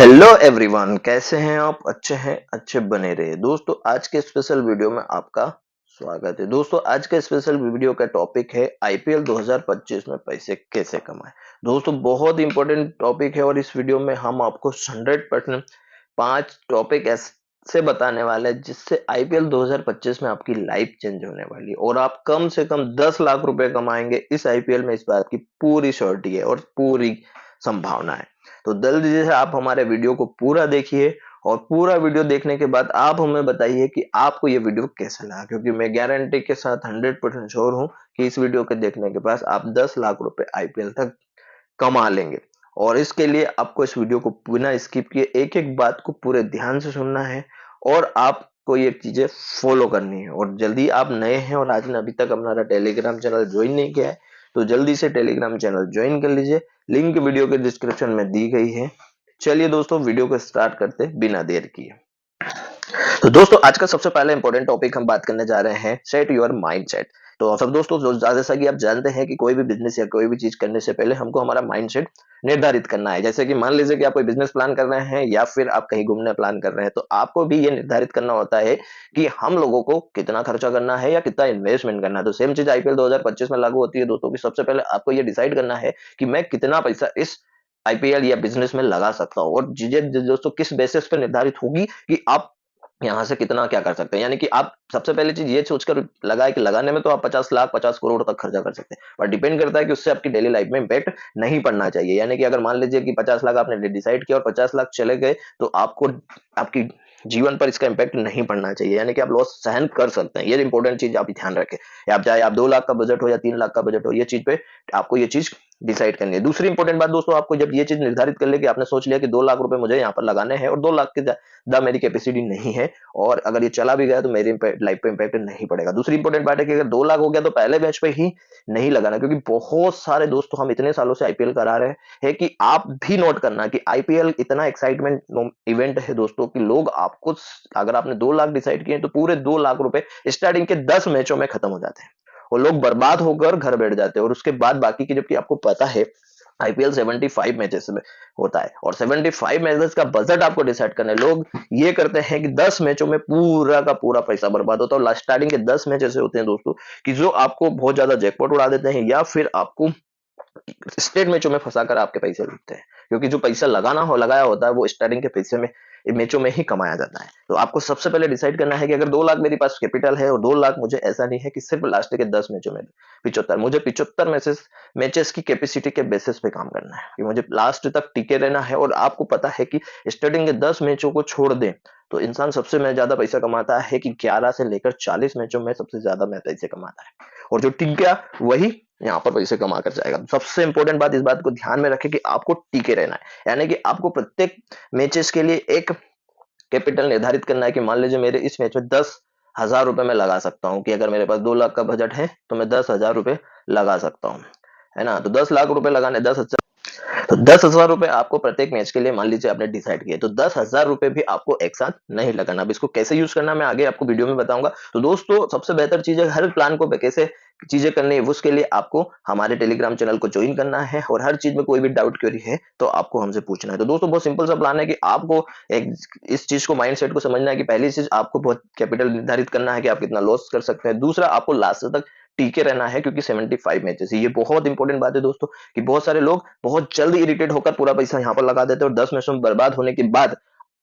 Hello everyone, कैसे हैं आप? अच्छे हैं? अच्छे बने रहे दोस्तों। आज के स्पेशल वीडियो में आपका स्वागत है। दोस्तों, आज के स्पेशल वीडियो का टॉपिक है आईपीएल 2025 में पैसे कैसे कमाएं। दोस्तों, बहुत इंपॉर्टेंट टॉपिक है और इस वीडियो में हम आपको 100% 5 टॉपिक ऐसे बताने वाले हैं जिससे आईपीएल 2025 में आपकी लाइफ चेंज होने वाली है और आप कम से कम 10 लाख रुपए कमाएंगे इस आईपीएल में। इस बात की पूरी श्योरिटी है और पूरी संभावना है। तो जल्दी से आप हमारे वीडियो को पूरा देखिए और पूरा वीडियो देखने के बाद आप हमें बताइए कि आपको ये वीडियो कैसा लगा, क्योंकि मैं गारंटी के साथ 100% श्योर हूं कि इस वीडियो के देखने के बाद आप 10 लाख रुपए आईपीएल तक कमा लेंगे। और इसके लिए आपको इस वीडियो को बिना स्किप किए एक एक बात को पूरे ध्यान से सुनना है और आपको ये चीजें फॉलो करनी है। और जल्दी आप नए हैं और आज ने अभी तक हमारा टेलीग्राम चैनल ज्वाइन नहीं किया है तो जल्दी से टेलीग्राम चैनल ज्वाइन कर लीजिए। लिंक वीडियो के डिस्क्रिप्शन में दी गई है। चलिए दोस्तों, वीडियो को स्टार्ट करते बिना देर किए। तो दोस्तों, आज का सबसे पहला इंपॉर्टेंट टॉपिक हम बात करने जा रहे हैं सेट योर माइंड सेट। तो सब दोस्तों, जैसा कि आप जानते हैं कि कोई भी बिजनेस या कोई भी चीज करने से पहले हमको हमारा माइंड सेट निर्धारित करना है। जैसे कि मान लीजिए कि आप कोई बिजनेस प्लान कर रहे हैं या फिर आप कहीं घूमने प्लान कर रहे हैं, तो आपको भी ये निर्धारित करना होता है कि हम लोगों को कितना खर्चा करना है या कितना इन्वेस्टमेंट करना है। तो सेम चीज आईपीएल 2025 में लागू होती है दोस्तों, की सबसे पहले आपको ये डिसाइड करना है कि मैं कितना पैसा इस आईपीएल या बिजनेस में लगा सकता हूँ। और चीजें दोस्तों किस बेसिस पे निर्धारित होगी कि आप यहाँ से कितना क्या कर सकते हैं। यानी कि आप सबसे पहली चीज ये सोचकर लगाए कि लगाने में तो आप 50 लाख 50 करोड़ तक खर्चा कर सकते हैं, पर डिपेंड करता है कि उससे आपकी डेली लाइफ में इंपैक्ट नहीं पड़ना चाहिए। यानी कि अगर मान लीजिए कि 50 लाख आपने डिसाइड किया और 50 लाख चले गए तो आपको आपकी जीवन पर इसका इंपैक्ट नहीं पड़ना चाहिए। यानी कि आप लॉस सहन कर सकते हैं। ये इंपॉर्टेंट चीज आप ध्यान रखें। या आप चाहे आप 2 लाख का बजट हो या 3 लाख का बजट हो, ये चीज पे आपको ये चीज डिसाइड करनी है। दूसरी इंपॉर्टेंट बात दोस्तों, आपको जब ये चीज निर्धारित कर ले कि आपने सोच लिया कि 2 लाख रुपए मुझे यहाँ पर लगाने हैं और 2 लाख के ज्यादा मेरी कैपेसिटी नहीं है और अगर ये चला भी गया तो मेरी लाइफ पे इंपैक्ट नहीं पड़ेगा। दूसरी इंपॉर्टेंट बात है कि अगर 2 लाख हो गया तो पहले बैच पे ही नहीं लगाना, क्योंकि बहुत सारे दोस्तों हम इतने सालों से आईपीएल करा रहे हैं कि आप भी नोट करना कि आईपीएल इतना एक्साइटमेंट इवेंट है दोस्तों कि लोग आपको, अगर आपने 2 लाख डिसाइड किए तो पूरे 2 लाख रुपए स्टार्टिंग के 10 मैचों में खत्म हो जाते हैं और लोग बर्बाद होकर घर बैठ जाते हैं। और उसके बाद बाकी की, जबकि आपको पता है आईपीएल 75 मैचेस में होता है और 75 मैचेस का बजट आपको डिसाइड करना है। लोग ये करते हैं कि 10 मैचों में पूरा का पूरा पैसा बर्बाद होता है। और स्टार्टिंग के 10 मैच ऐसे होते हैं दोस्तों कि जो आपको बहुत ज्यादा जैकपॉट उड़ा देते हैं या फिर आपको स्टेट मैचों में फंसाकर आपके पैसे लूटते हैं, क्योंकि जो पैसा लगाना हो लगाया होता है वो स्टार्टिंग के पैसे में मैचों में ही कमाया जाता है। तो आपको सबसे पहले डिसाइड करना है कि अगर 2 लाख मेरे पास कैपिटल है और 2 लाख मुझे ऐसा नहीं है कि सिर्फ लास्ट के 10 मैचों में 75, मुझे 75 मैचेस की कैपेसिटी के बेसिस पे काम करना है कि मुझे लास्ट तक टिके रहना है। और आपको पता है कि स्टार्टिंग के 10 मैचों को छोड़ दें तो इंसान सबसे में ज्यादा पैसा कमाता है कि 11 से लेकर 40 मैचों में सबसे ज्यादा में पैसे कमाता है और जो टिक गया वही यहाँ पर पैसे कमा कर जाएगा। सबसे इंपॉर्टेंट बात, इस बात को ध्यान में रखें कि आपको टिके रहना है। यानी कि आपको प्रत्येक मैचेस के लिए एक कैपिटल निर्धारित करना है कि मान लीजिए मेरे इस मैच में 10,000 रुपए मैं लगा सकता हूँ, कि अगर मेरे पास 2 लाख का बजट है तो मैं 10,000 रुपए लगा सकता हूँ, है ना। तो 10 लाख रुपए लगाने 10,000 आपको प्रत्येक मैच के लिए मान लीजिए आपने डिसाइड किया, तो 10,000 भी आपको एक साथ नहीं लगाना। अब इसको कैसे यूज करना मैं आगे आपको वीडियो में बताऊंगा। तो दोस्तों, सबसे बेहतर चीज है हर प्लान को कैसे चीजें करनी है, उसके लिए आपको हमारे टेलीग्राम चैनल को ज्वाइन करना है और हर चीज में कोई भी डाउट क्वेरी है तो आपको हमसे पूछना है। तो दोस्तों, बहुत सिंपल सा प्लान है कि आपको एक इस चीज को माइंडसेट को समझना है कि पहली चीज आपको बहुत कैपिटल निर्धारित करना है कि आप कितना लॉस कर सकते हैं। दूसरा, आपको लास्ट तक टीके रहना है, क्योंकि 75 मैचेस है। ये बहुत इंपॉर्टेंट बात है दोस्तों कि बहुत सारे लोग बहुत जल्द इरिटेट होकर पूरा पैसा यहाँ पर लगा देते हैं और 10 मैचों में बर्बाद होने के बाद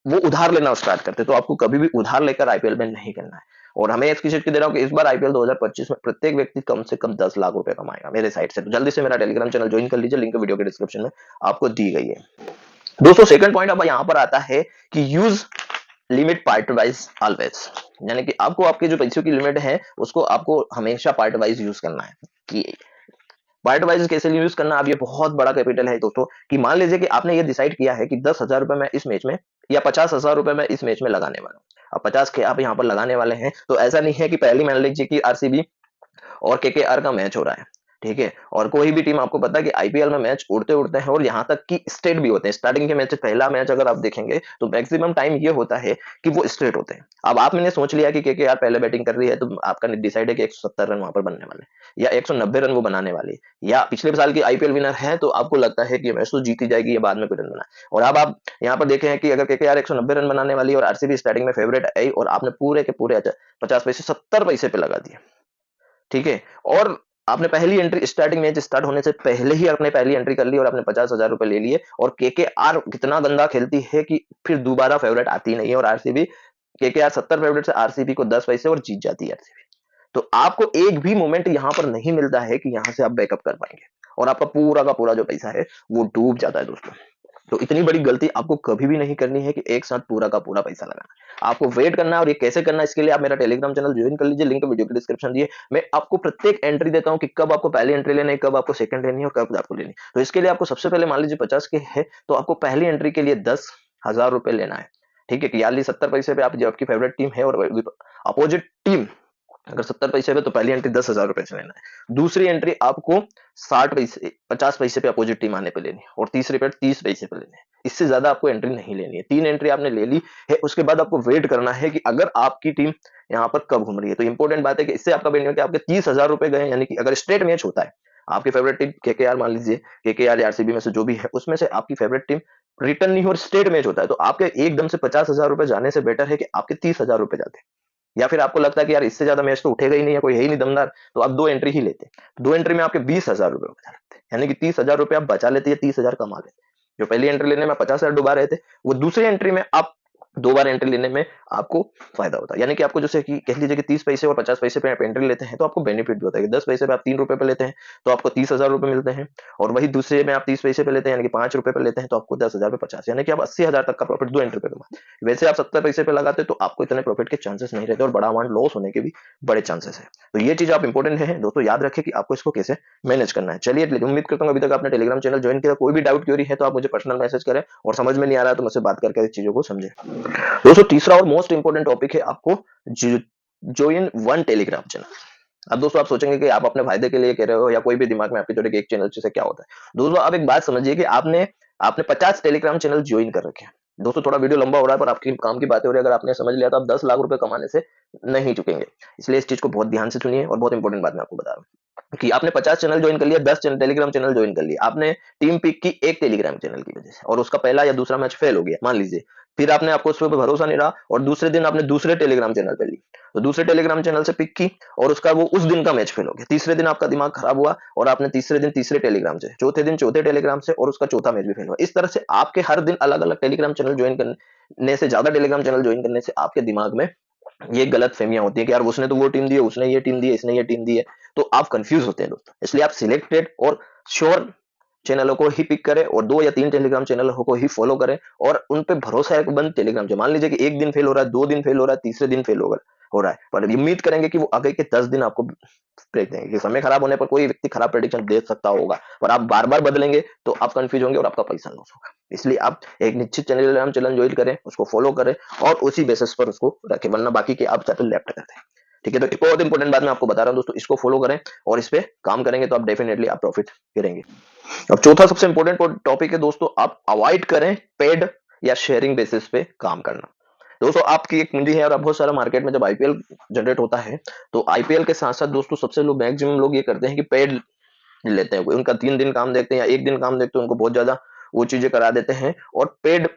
वो उधार लेना स्टार्ट करते हैं। तो आपको कभी भी उधार लेकर आईपीएल में नहीं करना है। और हमें इसकी चीज दे रहा हूँ कि इस बार आईपीएल 2025 में प्रत्येक व्यक्ति कम से कम 10 लाख रुपए कमाएगा मेरे साइड से। तो जल्दी से मेरा टेलीग्राम चैनल ज्वाइन कर लीजिए, लिंक वीडियो के डिस्क्रिप्शन में आपको दी गई है। दोस्तों, सेकंड पॉइंट अब यहाँ पर आता है कि use limit part wise always. यानी कि आपको आपके जो पैसों की लिमिट है उसको आपको हमेशा पार्ट वाइज यूज करना है। कि पार्ट वाइज कैसे यूज करना, अब ये बहुत बड़ा कैपिटल है दोस्तों कि मान लीजिए कि आपने ये डिसाइड किया है कि 10,000 रुपए मैं इस मैच में या 50,000 रुपए मैं इस मैच में लगाने वाला हूँ। अब 50 के आप यहाँ पर लगाने वाले हैं तो ऐसा नहीं है कि पहली मान लीजिए कि आरसीबी और केकेआर का मैच हो रहा है ठीक है। और कोई भी टीम आपको पता है कि आईपीएल में मैच उड़ते उड़ते हैं और यहाँ तक कि स्ट्रेट भी होते हैं। स्टार्टिंग के मैच पहला मैच अगर आप देखेंगे तो मैक्सिमम टाइम ये होता है कि वो स्ट्रेट होते हैं। अब आपने सोच लिया कि केकेआर पहले बैटिंग कर रही है तो आपका डिसाइड है कि 170 रन वहां पर बनने वाले हैं या 190 रन वो बनाने वाली है, या पिछले साल की आईपीएल विनर है तो आपको लगता है कि मैच तो जीती जाएगी या बाद में कोई रन बना। और अब आप यहाँ पर देखे हैं कि अगर केकेआर 190 रन बनाने वाली है और आरसीबी स्टार्टिंग में फेवरेट आई और आपने पूरे के पूरे 50 पैसे 70 पैसे पे लगा दिए, ठीक है। और आपने पहली एंट्री स्टार्टिंग मैच स्टार्ट होने से पहले ही आपने पहली एंट्री कर ली और आपने 50,000 रुपए ले लिए। और केकेआर कितना गंदा खेलती है कि फिर दोबारा फेवरेट आती नहीं है और आरसीबी, केकेआर 70 फेवरेट से आरसीबी को 10 पैसे और जीत जाती है आरसीबी। तो आपको एक भी मोमेंट यहां पर नहीं मिलता है कि यहां से आप बैकअप कर पाएंगे और आपका पूरा का पूरा जो पैसा है वो डूब जाता है दोस्तों। तो इतनी बड़ी गलती आपको कभी भी नहीं करनी है कि एक साथ पूरा का पूरा पैसा लगाना है। आपको वेट करना है और ये कैसे करना है इसके लिए आप मेरा टेलीग्राम चैनल ज्वाइन कर लीजिए, लिंक वीडियो के डिस्क्रिप्शन दिए। मैं आपको प्रत्येक एंट्री देता हूं कि कब आपको पहली एंट्री लेनी है, कब आपको सेकंड लेनी है और कब आपको लेनी है। तो इसके लिए आपको सबसे पहले मान लीजिए 50 के है तो आपको पहली एंट्री के लिए 10,000 रुपए लेना है, ठीक है। याली 70 पैसे पे आप जो आपकी फेवरेट टीम है और अपोजिट टीम अगर 70 पैसे पे तो पहली एंट्री 10,000 रुपए से लेना है। दूसरी एंट्री आपको 60 पैसे 50 पैसे पे अपोजिट टीम आने पे लेनी है और तीसरी पे 30 पैसे पे लेनी है। इससे ज्यादा आपको एंट्री नहीं लेनी है। 3 एंट्री आपने ले ली है, उसके बाद आपको वेट करना है कि अगर आपकी टीम यहाँ पर कब घूम रही है। तो इंपॉर्टेंट बात है कि इससे आपका बेनिफिट आपके 30,000 रुपए गए, यानी कि अगर स्ट्रेट मैच होता है आपकी फेवरेट टीम केकेआर मान लीजिए, केकेआर या आरसीबी में से जो भी है उसमें से आपकी फेवरेट टीम रिटर्न नहीं हो और स्ट्रेट मैच होता है तो आपके एकदम से 50,000 रुपए जाने से बेटर है कि आपके 30,000 रुपए जाते हैं। या फिर आपको लगता है कि यार इससे ज्यादा मैच तो उठेगा ही नहीं है, कोई है ही नहीं दमदार, तो आप 2 एंट्री ही लेते हैं। 2 एंट्री में आपके 20,000 रुपए बचा लेते हैं, यानी कि 30,000 रुपए आप बचा लेते हैं, 30,000 कमा लेते हैं। जो पहली एंट्री लेने में 50,000 डुबा रहे थे वो दूसरी एंट्री में आप 2 बार एंट्री लेने में आपको फायदा होता है। यानी कि आपको जैसे कि कह लीजिए कि 30 पैसे और 50 पैसे पे आप एंट्री लेते हैं तो आपको बेनिफिट भी होता है कि 10 पैसे पे आप 3 रुपए पे लेते हैं तो आपको 30,000 रुपए मिलते हैं। और वही दूसरे में आप 30 पैसे पे लेते हैं यानी कि 5 रुपए पे लेते हैं तो आपको 10,000 पे 50, यानी कि आप 80,000 तक का प्रॉफिट 2 एंट्री पे कमाते हैं। वैसे आप 70 पैसे पे लगाते तो आपको इतने प्रॉफिट के चांसेस नहीं रहते और बड़ा अमाउंट लॉस होने के भी बड़े चांसेस है। तो ये चीज आप इंपॉर्टेंट है दोस्तों, याद रखें कि आपको इसको कैसे मैनेज करना है। चलिए उम्मीद करता हूँ अभी तक आपने टेलीग्राम चैनल ज्वाइन किया। कोई भी डाउट क्वेरी है तो आप मुझे पर्सनल मैसेज करें और समझ में नहीं आ रहा है तो मुझसे बात करके इस चीजों को समझे। दोस्तों तीसरा और मोस्ट इंपोर्टेंट टॉपिक है आपको ज्वाइन वन टेलीग्राम चैनल। अब दोस्तों आप सोचेंगे कि आप अपने फायदे के लिए कह रहे हो या कोई भी दिमाग में आपके जोड़े कि एक चैनल से क्या होता है। दोस्तों आप एक बात समझिए कि आपने आपने 50 टेलीग्राम चैनल ज्वाइन कर रखे हैं। दोस्तों थोड़ा वीडियो लंबा हो रहा है पर आपकी काम की बातें हो रही है, अगर आपने समझ लिया तो आप 10 लाख रुपए कमाने से नहीं चुकेंगे। इसलिए इस चीज को बहुत ध्यान से सुनिए और बहुत इंपॉर्टेंट बात मैं आपको बता रहा हूँ कि आपने 50 चैनल ज्वाइन कर लिया, 10 टेलीग्राम चैनल ज्वाइन कर लिया, आपने टीम पिक की एक टेलीग्राम चैनल की वजह से और उसका पहला या दूसरा मैच फेल हो गया मान लीजिए, फिर आपने आपको उस पर भरोसा नहीं रहा और दूसरे दिन आपने दूसरे टेलीग्राम चैनल पे ली तो दूसरे टेलीग्राम चैनल से पिक की और उसका वो उस दिन का मैच फेल हो गया। तीसरे दिन आपका दिमाग खराब हुआ और आपने तीसरे दिन तीसरे टेलीग्राम से, चौथे दिन चौथे टेलीग्राम से और उसका चौथा मैच भी फेल हुआ। इस तरह से आपके हर दिन अलग अलग टेलीग्राम चैनल ज्वाइन करने से, ज्यादा टेलीग्राम चैनल ज्वाइन करने से आपके दिमाग में ये गलत फहमियां होती है कि यार उसने तो वो टीम दी है, उसने ये टीम दी है, इसने ये टीम दी है, तो आप कंफ्यूज होते हैं दोस्तों। इसलिए आप सिलेक्टेड और श्योर चैनलों को ही पिक करें और 2 या 3 टेलीग्राम चैनलों को ही फॉलो करें और उन पे भरोसेमंद टेलीग्राम मान लीजिए कि एक दिन फेल हो रहा है, 2 दिन फेल हो रहा है, तीसरे दिन फेल हो रहा है, पर उम्मीद करेंगे कि वो आगे के 10 दिन आपको ब्रेक देंगे कि समय खराब होने पर कोई व्यक्ति खराब प्रेडिक्शन दे सकता होगा पर आप बार बार बदलेंगे तो आप कंफ्यूज होंगे और आपका पैसा लॉस होगा। इसलिए आप एक निश्चित टेलीग्राम चैनल ज्वाइन करें, उसको फॉलो करें और उसी बेसिस पर उसको रखें, वरना बाकी के आप चैनल लेफ्ट करते हैं। ठीक है, तो एक बहुत इंपॉर्टेंट बात मैं आपको बता रहा हूं दोस्तों, इसको फॉलो करें और इस पे काम करेंगे तो आप डेफिनेटली आप प्रॉफिट करेंगे। अब चौथा सबसे इंपॉर्टेंट टॉपिक है दोस्तों, आप अवॉइड करें पेड या शेयरिंग बेसिस पे काम करना। दोस्तों आपकी एक पूंजी है और बहुत सारा मार्केट में जब आईपीएल जनरेट होता है तो आईपीएल के साथ साथ दोस्तों सबसे लोग मैक्सिमम लोग ये करते हैं कि पेड लेते हैं। उनका 3 दिन काम देखते हैं या 1 दिन काम देखते हैं, उनको बहुत ज्यादा वो चीजें करा देते हैं और पेड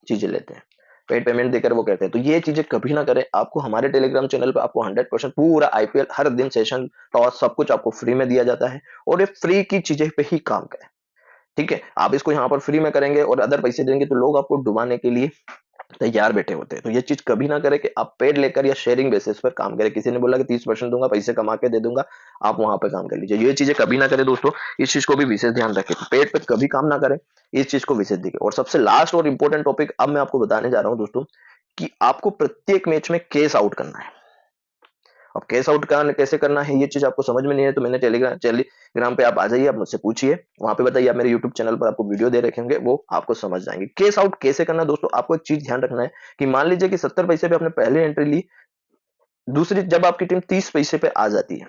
चीजें लेते हैं, पेड पेमेंट देकर वो कहते हैं। तो ये चीजें कभी ना करें। आपको हमारे टेलीग्राम चैनल पे आपको 100% पूरा आईपीएल हर दिन सेशन टॉस सब कुछ आपको फ्री में दिया जाता है और ये फ्री की चीजें पे ही काम करें। ठीक है, आप इसको यहाँ पर फ्री में करेंगे और अदर पैसे देंगे तो लोग आपको डुबाने के लिए तैयार बैठे होते हैं। तो ये चीज कभी ना करें कि आप पेड लेकर या शेयरिंग बेसिस पर काम करें। किसी ने बोला कि 30% दूंगा, पैसे कमा के दे दूंगा, आप वहां पे काम कर लीजिए, ये चीजें कभी ना करें दोस्तों। इस चीज को भी विशेष ध्यान रखें, पेड पे कभी काम ना करें, इस चीज को विशेष देखिए। और सबसे लास्ट और इंपॉर्टेंट टॉपिक अब मैं आपको बताने जा रहा हूं दोस्तों कि आपको प्रत्येक मैच में केस आउट करना है। अब कैश आउट कैसे करना है ये चीज आपको समझ में नहीं है तो मैंने टेलीग्राम पे आप आ जाइए, आप मुझसे पूछिए, वहां पे बताइए, आप मेरे यूट्यूब चैनल पर आपको वीडियो दे रखेंगे, वो आपको समझ जाएंगे केस आउट कैसे करना। दोस्तों आपको एक चीज ध्यान रखना है कि मान लीजिए कि 70 पैसे पे आपने पहले एंट्री ली, दूसरी जब आपकी टीम 30 पैसे पे आ जाती है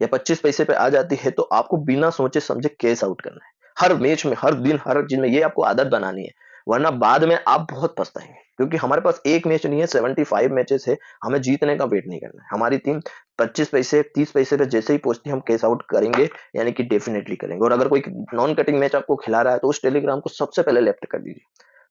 या 25 पैसे पे आ जाती है, तो आपको बिना सोचे समझे कैश आउट करना है। हर मैच में, हर दिन, हर चीज में ये आपको आदत बनानी है, वरना बाद में आप बहुत पछताएंगे। क्योंकि हमारे पास एक मैच नहीं है, 75 मैचेस है। हमें जीतने का वेट नहीं करना है। हमारी टीम 25 पैसे, 30 पैसे पे जैसे ही पहुंचती है, हम कैश आउट करेंगे, यानी कि डेफिनेटली करेंगे। और अगर कोई नॉन कटिंग मैच आपको खिला रहा है, तो उस टेलीग्राम को सबसे पहले लेफ्ट कर दीजिए,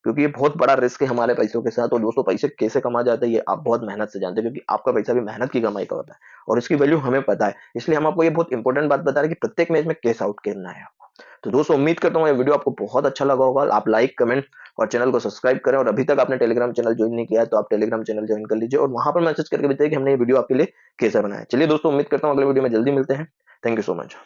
क्योंकि ये बहुत बड़ा रिस्क है हमारे पैसों के साथ। और दोस्तों, पैसे कैसे कमा जाते हैं ये आप बहुत मेहनत से जानते हैं, क्योंकि आपका पैसा भी मेहनत की कमाई का होता है और इसकी वैल्यू हमें पता है। इसलिए हम आपको ये बहुत इंपॉर्टेंट बात बता रहे हैं कि प्रत्येक मैच में कैश आउट करना है आपको। तो दोस्तों, उम्मीद करता हूँ ये वीडियो आपको बहुत अच्छा लगा होगा। आप लाइक, कमेंट और चैनल को सब्सक्राइब करें। और अभी तक आपने टेलीग्राम चैनल ज्वाइन नहीं किया है, तो आप टेलीग्राम चैनल ज्वाइन कर लीजिए और वहां पर मैसेज करके बताइए कि हमने ये वीडियो आपके लिए कैसे बनाया है। चलिए दोस्तों, उम्मीद करता हूँ अगले वीडियो में जल्दी मिलते हैं। Thank you so much.